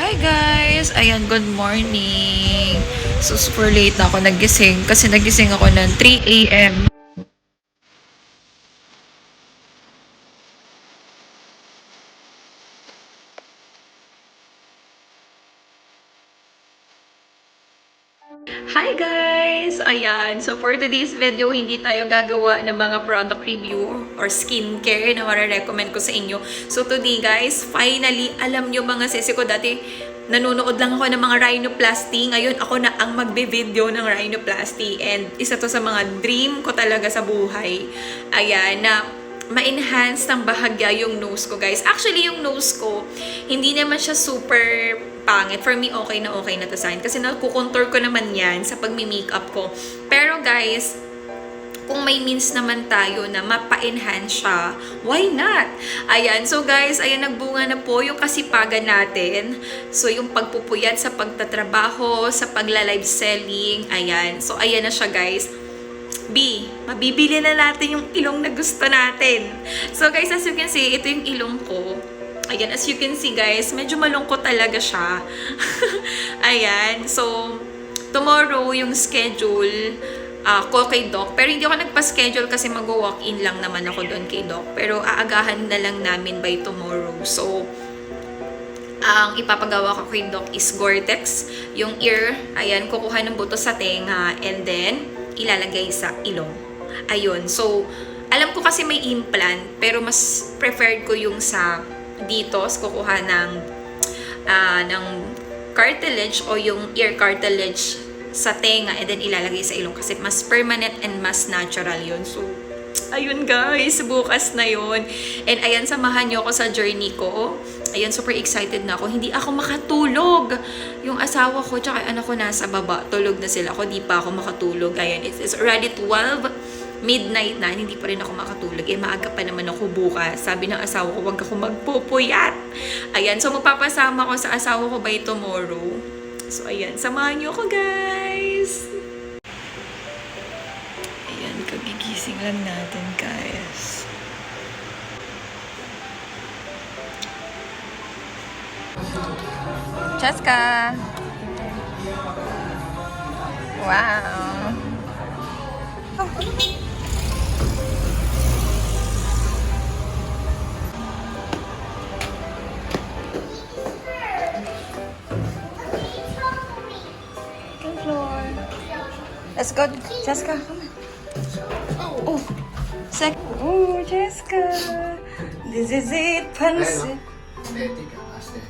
Hi guys! Ayan, good morning. So, super late na ako nagising kasi nagising ako ng 3 a.m. Hi guys! Ayan, so for today's video, hindi tayo gagawa ng mga product review or skincare na marirecommend ko sa inyo. So today guys, finally, alam nyo mga sesi ko dati, nanonood lang ako ng mga rhinoplasty. Ngayon, ako na ang magbe-video ng rhinoplasty. And isa to sa mga dream ko talaga sa buhay. Ayan, na ma-enhance ng bahagya yung nose ko, guys. Actually, yung nose ko, hindi naman siya super pangit. For me, okay na to sa akin. Kasi nakukontour ko naman yan sa pagmi-makeup ko. Pero guys, kung may means naman tayo na mapa-enhance siya, why not? Ayan, so guys, ayan, nagbunga na po yung kasipagan natin. So, yung pagpupuyat sa pagtatrabaho, sa pagla-live selling, ayan. So, ayan na siya, guys. B, mabibili na natin yung ilong na gusto natin. So guys, as you can see, ito yung ilong ko. Ayan, as you can see guys, medyo malungkot talaga siya. Ayan, so tomorrow yung schedule ko kay Doc. Pero hindi ako nagpa-schedule kasi mag-walk-in lang naman ako doon kay Doc. Pero aagahan na lang namin by tomorrow. So, ang ipapagawa ko kay Doc is Gore-Tex. Yung ear, ayan, kukuha ng buto sa tenga. And then, ilalagay sa ilong. Ayun. So, alam ko kasi may implant, pero mas preferred ko yung sa dito, kukuha ng cartilage o yung ear cartilage sa tenga and then ilalagay sa ilong kasi mas permanent and mas natural yun. So, ayun guys, bukas na yun. And ayan, samahan nyo ako sa journey ko. Ayan, super excited na ako. Hindi ako makatulog. Yung asawa ko, tsaka anak ko nasa baba. Tulog na sila ako. Di pa ako makatulog. Ayan, it's already 12 midnight na. Hindi pa rin ako makatulog. Eh, maaga pa naman ako bukas. Sabi ng asawa ko, wag ako magpupuyat. Ayan, so magpapasama ko sa asawa ko by tomorrow. So, ayan, samahan nyo ako, guys. Ayan, kagigising lang natin, guys. Cheska! Wow! Second floor. Let's go, Cheska. Oh, oh, Cheska. This is it, pansit. Aesthetic, aesthetic.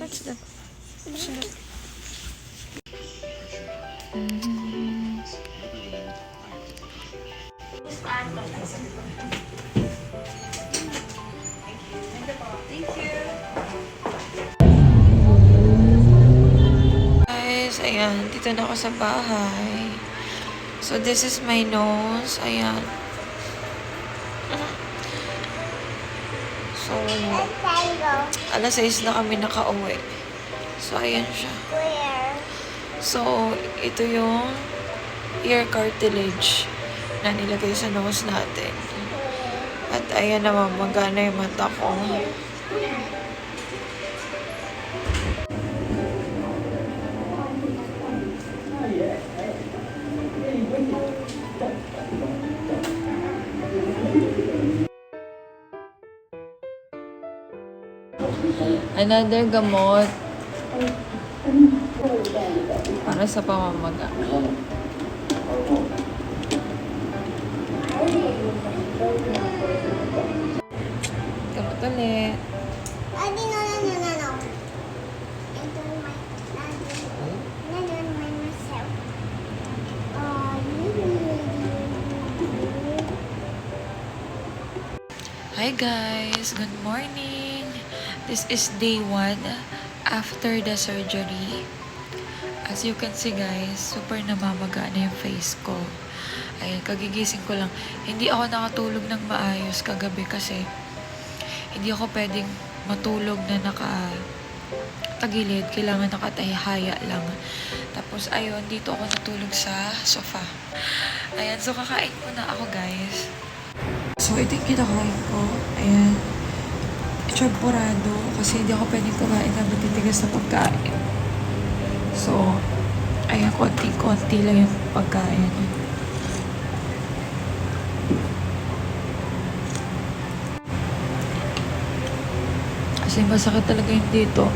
What's that? Thank you. Guys, ayan, dito na ako sa bahay. So, this is my nose. Ayan. So, alas 6 na kami nakauwi. So, ayan siya. So, ito yung ear cartilage na nilagay sa nose natin. At ayan naman, magana yung mata ko. Another gamot para sa pamamaga. Gamot ulit. Hi guys, good morning. This is day 1 after the surgery. As you can see guys, super namamaga na yung face ko. Ayun, kagigising ko lang. Hindi ako nakatulog ng maayos kagabi kasi hindi ako pwedeng matulog na nakatagilid. Kailangan nakatahihaya lang. Tapos ayun, dito ako natulog sa sofa. Ayan, so kakain muna ako guys. So, ito yung kinakain ko. Ayan. Champorado. Kasi hindi ako pwedeng kumain na matitigas na pagkain. So, ayan, konti-konti lang yung pagkain. Kasi masakit talaga yung dito.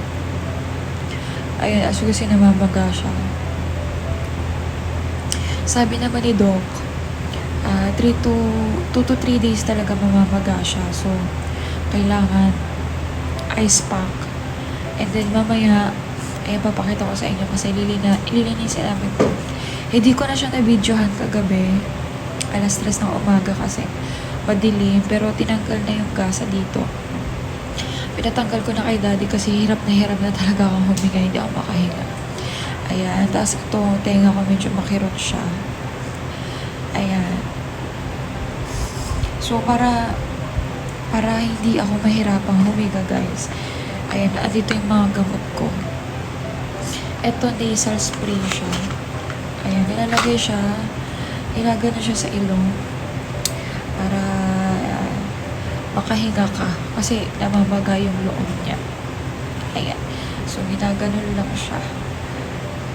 Ayan, as kasi namamaga siya. Sabi naman ni Doc, 2 to 3 days talaga mamamaga siya. So, kailangan ice pack. And then, mamaya, ayan, papakita ko sa inyo kasi ililinisin namin ko. Hindi ko na siya na-videohan kagabi. Alas 3 ng umaga kasi madilim. Pero tinanggal na yung gasa dito. Pinatanggal ko na kay daddy kasi hirap na talaga akong huminga. Hindi ako makahinga. Ayan. Tapos ito, tenga ko medyo makirot siya. Ayan. So, para hindi ako mahirapang humiga, guys. Ayan, dito yung mga gamot ko. Ito, nasal spray siya. Ayan, nilalagay siya. Ilagay na siya sa ilong. Para makahinga ka. Kasi namamaga yung loob niya. Ayan. So, ginaganon lang siya.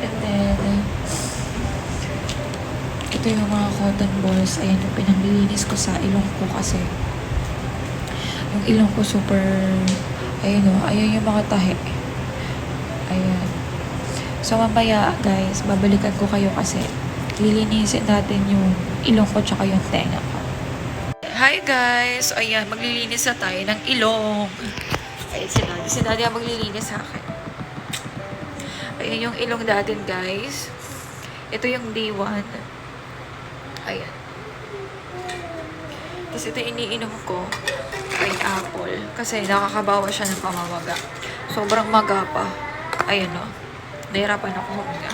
And then, ito yung mga cotton balls. Ayan, yung pinanglilinis ko sa ilong ko kasi yung ilong ko super, ayun o, ayun yung mga tahi. Ayan. So, mamaya, guys, babalikan ko kayo kasi lilinisin natin yung ilong ko tsaka yung tenga ko. Hi, guys! Ayan, maglilinis na tayo ng ilong. Ayan, si daddy ang maglilinis sa akin. Ayan yung ilong natin, guys. Ito yung day 1. Ayan. Tapos ito iniinom ko. Pineapple. Kasi nakakabawa siya ng pamamaga. Sobrang maga pa. Ayan o. Nahirapan ako huminga.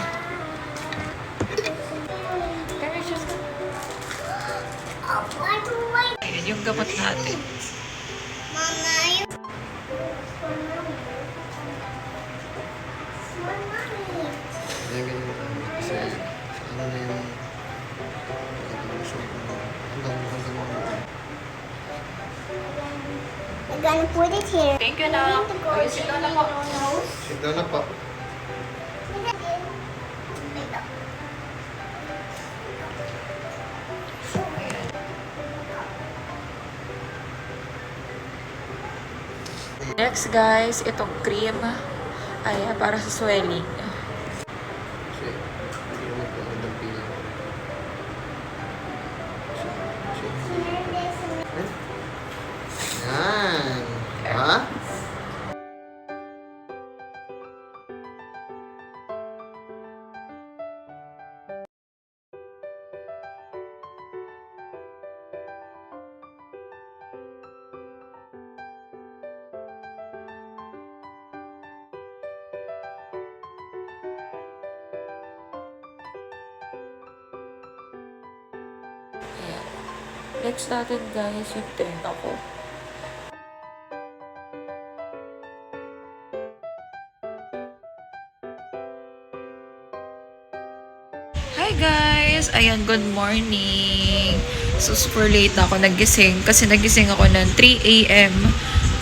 Ayan yung gamot natin. Ganyan mo kasi ano na yung I'm gonna put it here. Thank you na. Ayun, sit down na po. sit down na po. Next, guys, itong cream. Ayan, para sa swelling. Kasi hindi mo po ang dampilan. Yan. Ha? Ayan. Next natin, guys, yung tenga ko. Hi guys! Ayan, good morning! So, super late na ako nagising kasi nagising ako ng 3 a.m.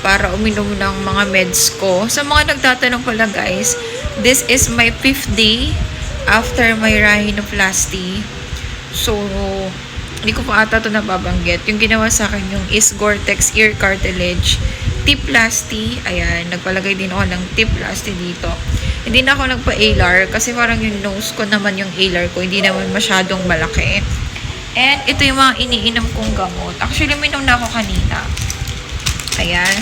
para uminom ng mga meds ko. Sa mga nagtatanong pala guys, this is my 5th day after my rhinoplasty. So, hindi ko pa ata ito nababanggit. Yung ginawa sa akin yung is Gore-Tex ear cartilage T-plasty. Ayan, nagpalagay din ako ng T-plasty dito. Hindi na ako nagpa-alar kasi parang yung nose ko naman yung alar ko. Hindi naman masyadong malaki. And ito yung mga iniinom kong gamot. Actually, minom na ako kanina. Ayan.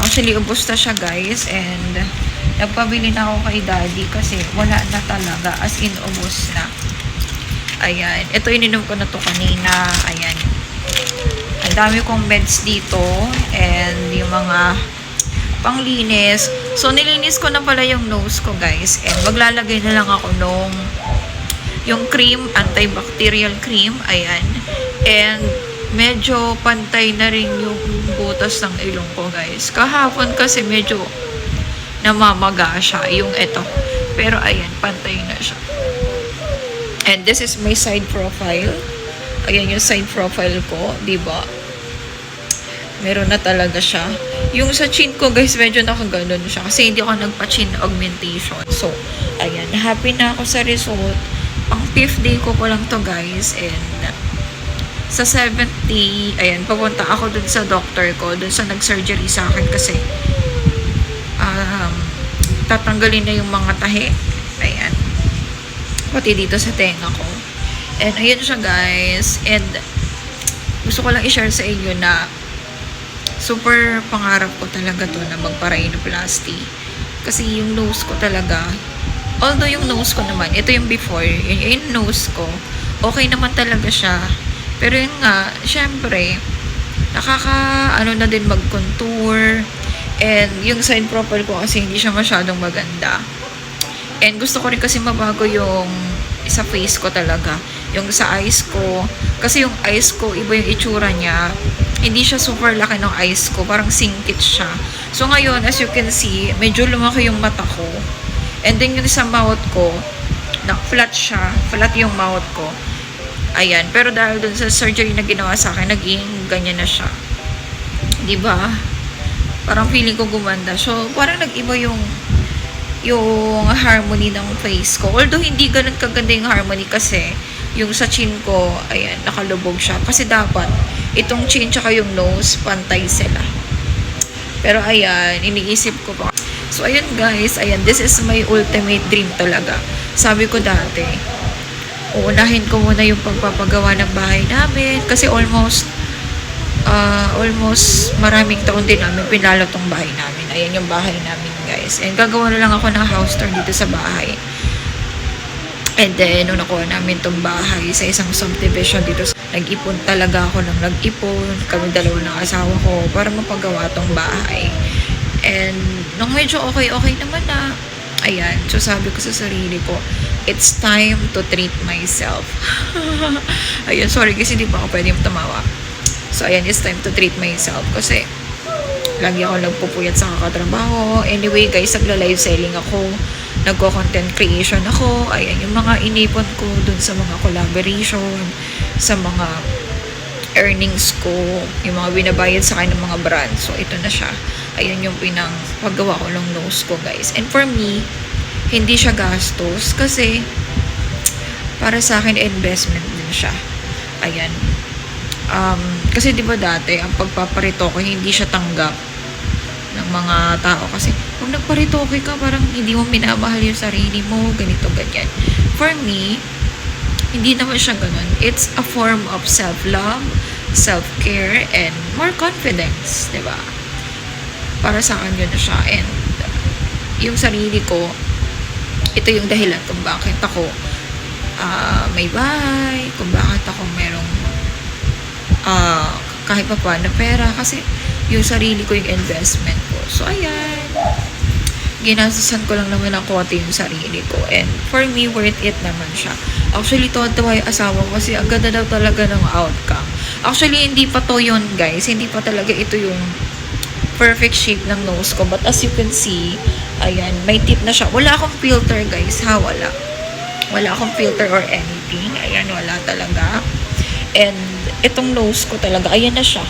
Actually, ubos na siya guys. And nagpabili na ako kay daddy kasi wala na talaga. As in, ubos na. Ayan. Ito ininom ko na to kanina. Ayan. Ang dami kong meds dito and yung mga panglinis. So, nilinis ko na pala yung nose ko, guys. And maglalagay na lang ako nung yung cream, antibacterial cream. Ayan. And medyo pantay na rin yung butas ng ilong ko, guys. Kahapon kasi medyo namamaga siya. Yung ito. Pero ayan, pantay na siya. And this is my side profile. Ayan yung side profile ko, diba? Meron na talaga siya. Yung sa chin ko, guys, medyo nakaganon siya. Kasi hindi ako nagpa-chin augmentation. So, ayan. Happy na ako sa result. Ang 5th day ko pa lang to, guys. And sa 7th day, ayan, papunta ako dun sa doctor ko. Dun sa nag-surgery sa akin kasi tatanggalin na yung mga tahi. Ayan. Pati dito sa tenga ko. And ayan siya, guys. And gusto ko lang i-share sa inyo na super pangarap ko talaga to na magpa-rhinoplasty. Kasi yung nose ko talaga, although yung nose ko naman, ito yung before, yung nose ko, okay naman talaga siya. Pero yun nga, syempre, ano na din mag-contour. And yung side profile ko kasi hindi siya masyadong maganda. And gusto ko rin kasi mabago yung sa face ko talaga. Yung sa eyes ko. Kasi yung eyes ko, iba yung itsura niya. Hindi siya super laki ng eyes ko. Parang singkit siya. So ngayon, as you can see, medyo lumaki yung mata ko. And then yung sa mouth ko, flat siya. Flat yung mouth ko. Ayan. Pero dahil dun sa surgery na ginawa sa akin, naging ganyan na siya. Diba? Parang feeling ko gumanda. So, parang nag-iba yung harmony ng face ko. Although, hindi ganun kaganda yung harmony kasi yung sa chin ko, ayan, nakalubog siya. Kasi dapat, itong chin tsaka yung nose, pantay sila. Pero ayan, iniisip ko pa. So, ayan guys, ayan, this is my ultimate dream talaga. Sabi ko dati, uunahin ko muna yung pagpapagawa ng bahay namin. Kasi almost maraming taon din namin pinalo tong bahay namin. Ayan yung bahay namin, guys. And gagawa na lang ako ng house tour dito sa bahay. And then, nung nakuha namin tong bahay sa isang subdivision dito, nag-ipon talaga ako ng nag-ipon. Kami dalawa ng asawa ko para mapagawa tong bahay. And, nung medyo okay naman na, ayan, so sabi ko sa sarili ko, it's time to treat myself. Ayun, sorry kasi di ba ako pwede tumawa. So, ayan, it's time to treat myself. Kasi, lagi ako nagpupuyat sa kakatrabaho. Anyway, guys, nagla-live selling ako. Nagko-content creation ako. Ayan, yung mga inipon ko dun sa mga collaboration, sa mga earnings ko, yung mga binabayad sa akin ng mga brand. So, ito na siya. Ayan yung paggawa ko ng nose ko, guys. And for me, hindi siya gastos kasi para sa akin, investment din siya. Ayan. Kasi di ba dati, ang pagpaparitoke, hindi siya tanggap ng mga tao. Kasi, pag nagparitoke ka, parang hindi mo minamahal yung sarili mo, ganito, ganyan. For me, hindi naman siya ganun. It's a form of self-love, self-care, and more confidence, di ba? Para sa akin yun na siya. And, yung sarili ko, ito yung dahilan kung bakit ako may bahay, kung bakit ako merong kahit pa paano pera, kasi yung sarili ko yung investment ko. So, ayan. Ginastusan ko lang naman ng konti yung sarili ko. And for me, worth it naman siya. Actually, tuwa yung asawa ko kasi ang ganda daw talaga ng outcome. Actually, hindi pa to yun, guys. Hindi pa talaga ito yung perfect shape ng nose ko. But as you can see, ayan, may tip na siya. Wala akong filter, guys, ha? Wala akong filter or anything. Ayan, wala talaga. And itong nose ko talaga, ayan na siya.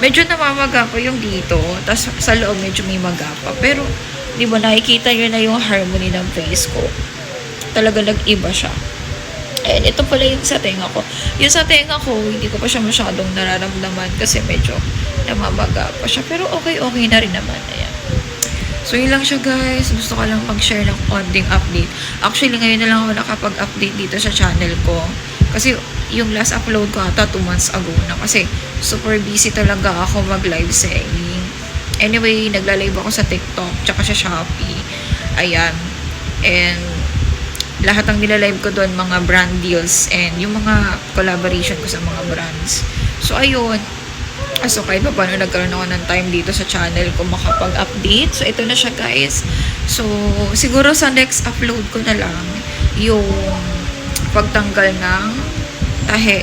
Medyo namamaga pa yung dito. Tapos sa loob medyo may maga pa. Pero, di ba, nakikita nyo na yung harmony ng face ko. Talaga nag-iba siya. And ito pala yung sa tenga ko. Yung sa tenga ko, hindi ko pa siya masyadong nararamdaman kasi medyo namamaga pa siya. Pero okay na rin naman. Ayan. So, yun lang siya, guys. Gusto ko lang mag-share ng konting update. Actually, ngayon na lang ako nakapag-update dito sa channel ko. Kasi, yung last upload ko ata 2 months ago na. Kasi, super busy talaga ako mag-live selling. Anyway, nagla-live ako sa TikTok, tsaka sa Shopee. Ayan. And, lahat ng nilalive ko doon, mga brand deals, and yung mga collaboration ko sa mga brands. So, ayun. So, kahit pa paano nagkaroon ako ng time dito sa channel ko makapag-update. So, ito na siya, guys. So, siguro sa next upload ko na lang yung pagtanggal ng tahe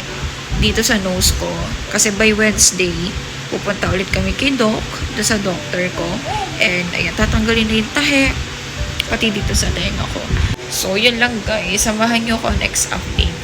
dito sa nose ko. Kasi by Wednesday, pupunta ulit kami kay Doc, doon sa doctor ko. And, ayan, tatanggalin na yung tahe, pati dito sa tenga ko. So, yun lang, guys. Samahan nyo ko next update.